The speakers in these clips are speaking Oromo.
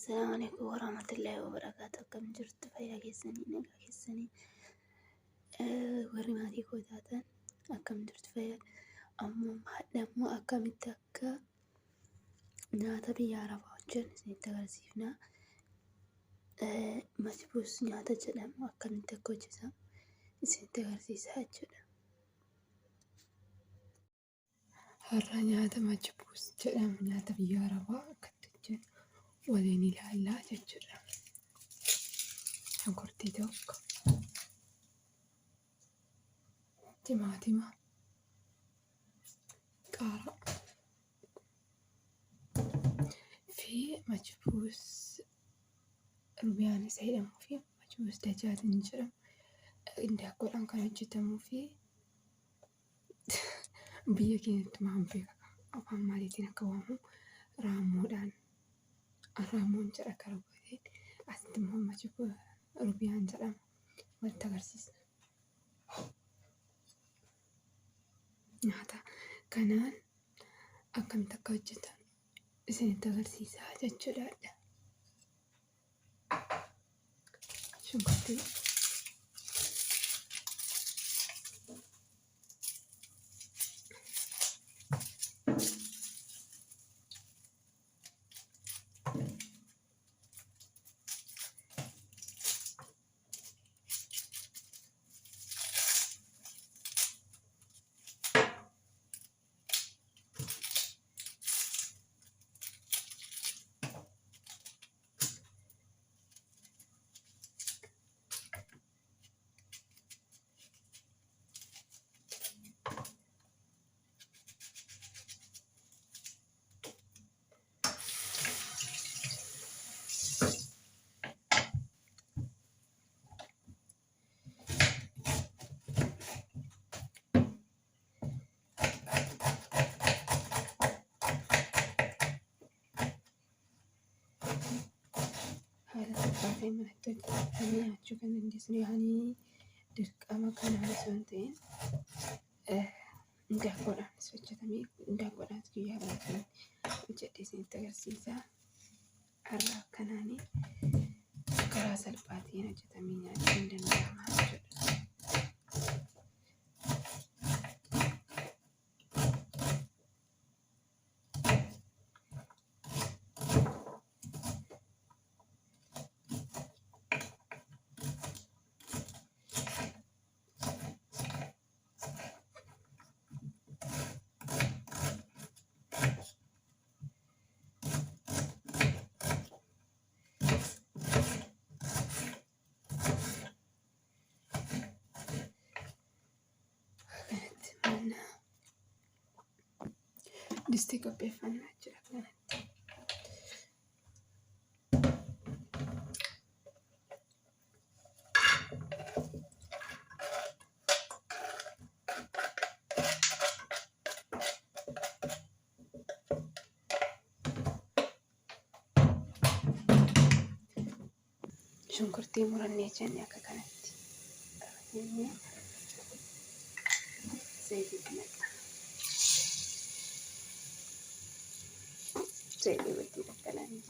السلام عليكم ورحمة الله وبركاته. كم جرت فيا كيسني نجا كيسني warri maatii koo taatan akkam jirtu fayyaa ammoo akkamitti akka nyaata biyya arabaa hojjennu isinitti agarsiifna. Majbuus nyaata jedhamu akkamitti akka hojjetamu isinitti agarsiisaa jechuudha. Har'a nyaata majbuus jedhamu nyaata biyya arabaa akkamitti hojjennu waliin ilaallaa jechuudha. Shunkurtii tokko, timaatima, qaaraa fi majbuus rubiyaan isa jedhamuu fi majbuus dajaajiin jedhamu daakkoodhaan kan hojjetamuu fi biyya keenyatti maal beekama afaan maaliitiin akka waamamu raammoodhaan arraamoon jedha karaa godhee asitti immoo majbuus rubiyaan jedhama walitti agarsiisa. Nyaata kanaan akkamitti akka hojjetan isinitti agarsiisaa jechuudha. Shunkurtii, Baatee manatti hojjetamee nyaachuu kan dandeessu yaani dirqama kanaan osoo hin ta'in daakkoodhaanis hojjetamee daakkoodhaanis guyyaa biraatiin hojjedhee isinitti agarsiisa. Har'a akkanaanii karaa salphaatiin hojjetamee nyaachuun danda'ama jechuudha. Distii qopheeffannaa jira kanatti. Shunkurtii murannee jennee akka kanatti zayitii naqna. Zayitii wajjin dabalanii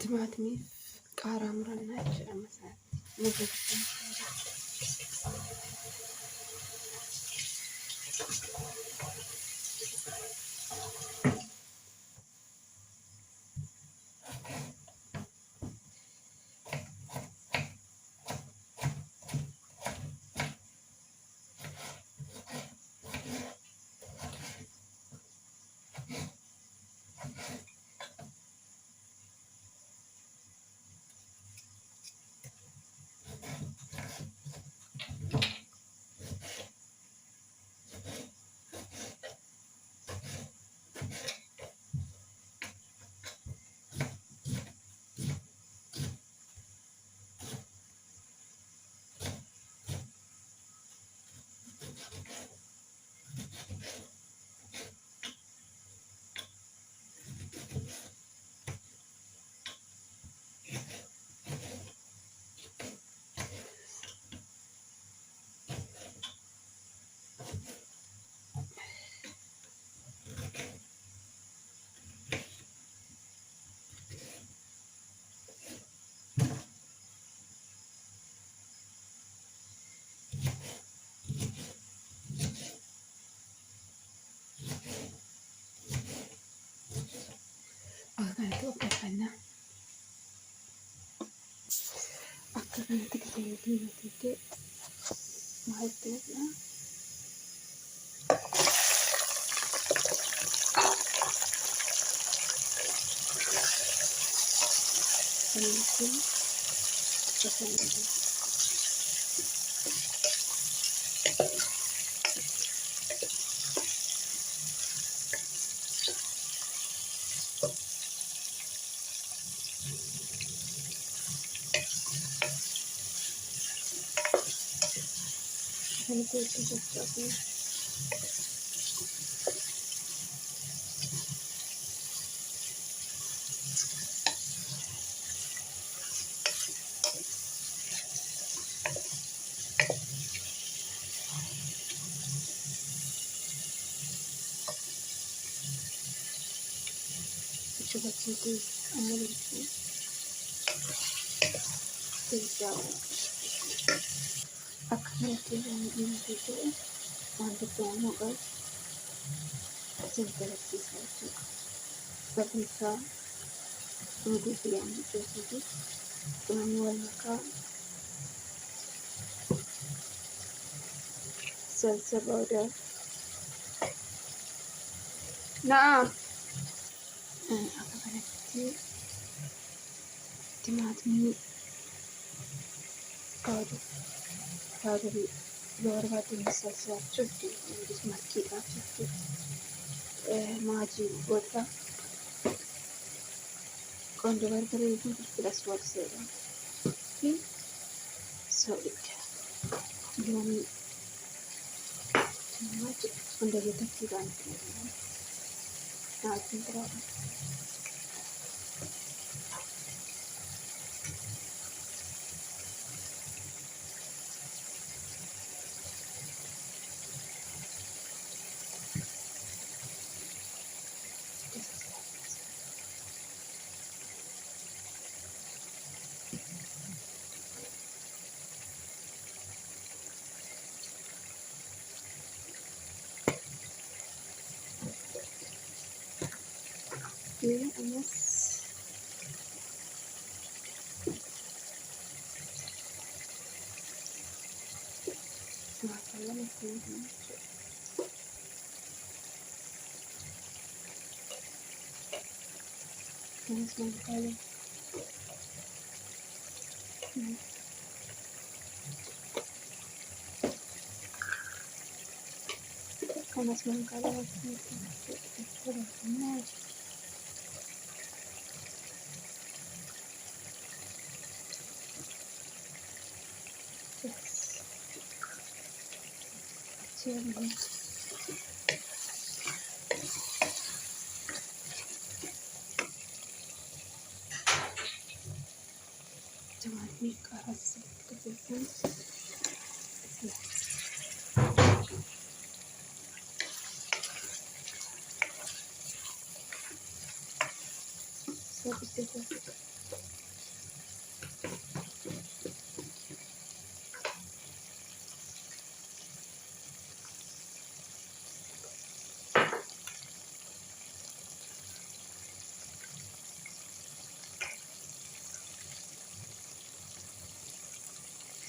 timaatimii qaaraa murannaa jedhama isaatti. Akkanatti qopheeffannaa. Akka kanatti gatee diimatee maal ta'edha? Kanatti qopheeffannaa. Kanatti hojjechuu bakkeetti amma lubbuun keessaa akka kanatti yeroo diimatee ta'e wantoota immoo qabu asirratti jechuudha. Bakki isaa oduu fi yaannichooti. Namni wal makaa salsa booda na'am akka kanatti timaatimii powderii yoo barbaaddan salsa jechuudha. Marqiidhaaf jechuudha. Maajii godha. Qondo barbaree fi filfilas wal seedha. Fi soodhicha. Loomii maatii hunda keessatti kan fayyadamu. Naatiin biraadha. Amas masalah itu sekali. Karena sekali waktu itu Jangan mikir kebetulan seperti itu.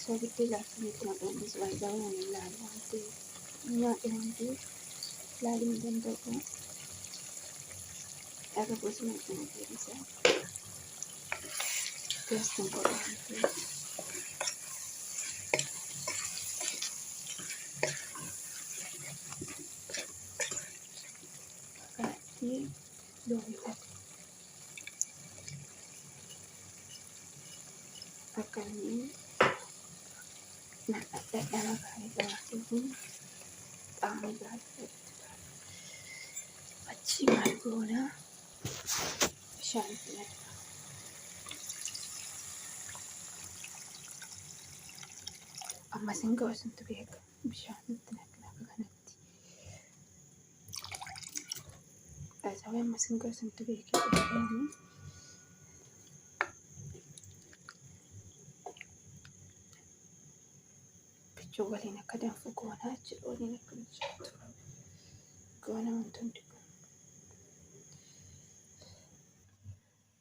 Seperti lakukan kenapa sesuai dengan lalu nanti lalu bentuknya agak bosan nanti bisa tes temporal nanti dua akan ini nah dalam kaitan itu kami berada aci margona shanti amma singa wasantu beeka bishaanitti nakna kanatti asawee amma singa wasantu beeka jedhanii bichuu waliin akka danfu goonaa jedhu waliin akka bilchaatu goona wantoonni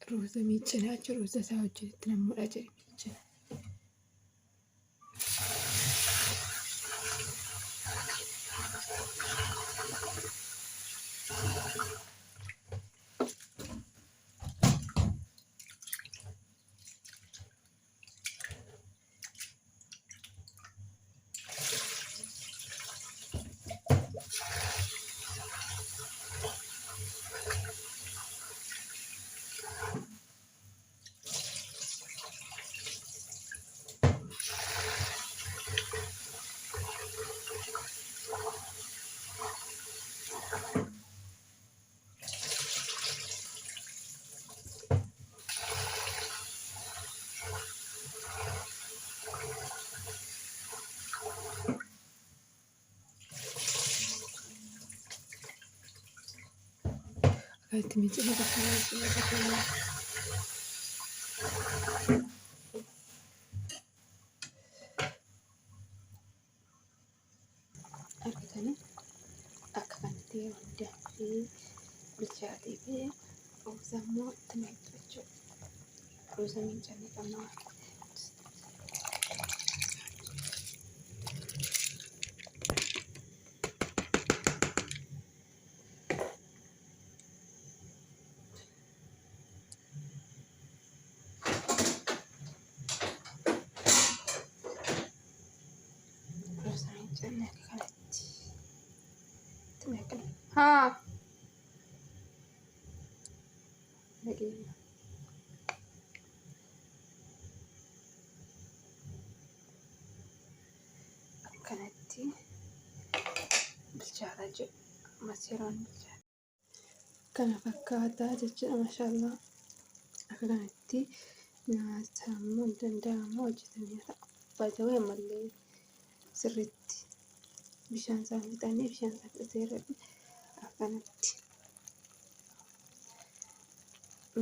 ruuza miiccanaa jiru. Ruuza isaa wajjinitti namoota jedhe miiccana. Itti miiccana argitanii akka kanatti yeroo dafee bilchaatee fi ruuza immoo itti naqxu jechuudha. Ruuza miiccanee qabna. Akkanatti bilchaataa jiru. Masiiraan bilchaata. Kana fakkaataa jechuudha. Maashaallah. Akka kanatti nyaatamuu hin danda'amu hojjetameera. Baay'ee ammallee sirriitti bishaan isaa fixanii bishaan isaa fixateera. Akkanatti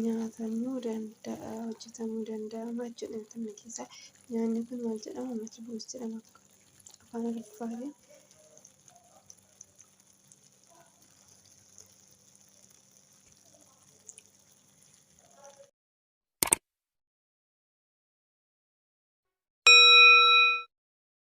nyaatamuu danda'a, hojjetamuu danda'ama jechuudha. Nyaanni kun maal jedhama? Mati buus jedhama afaan Araffaatiin.